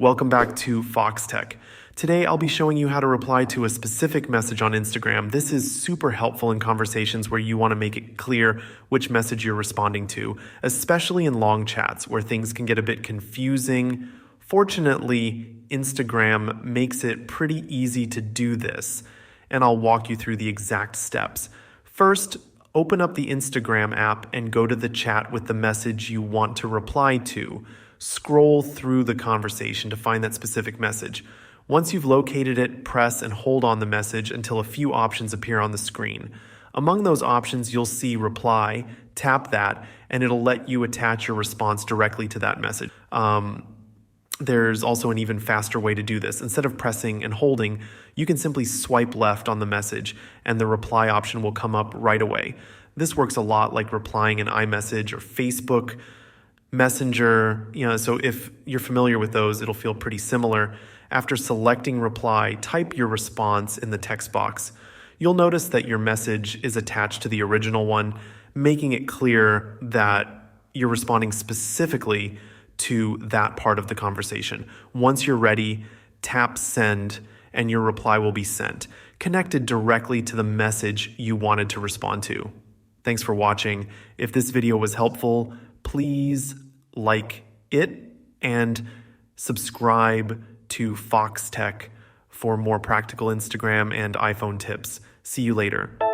Welcome back to Foxtecc. Today I'll be showing you how to reply to a specific message on Instagram. This is super helpful in conversations where you want to make it clear which message you're responding to, especially in long chats where things can get a bit confusing. Fortunately, Instagram makes it pretty easy to do this, and I'll walk you through the exact steps. First, open up the Instagram app and go to the chat with the message you want to reply to. Scroll through the conversation to find that specific message. Once you've located it, press and hold on the message until a few options appear on the screen. Among those options, you'll see reply. Tap that, and it'll let you attach your response directly to that message. There's also an even faster way to do this. Instead of pressing and holding, you can simply swipe left on the message, and the reply option will come up right away. This works a lot like replying in iMessage or Facebook Messenger, so if you're familiar with those, it'll feel pretty similar. After selecting reply, type your response in the text box. You'll notice that your message is attached to the original one, making it clear that you're responding specifically to that part of the conversation. Once you're ready, tap send, and your reply will be sent, connected directly to the message you wanted to respond to. Thanks for watching. If this video was helpful, please like it and subscribe to Foxtecc for more practical Instagram and iPhone tips. See you later.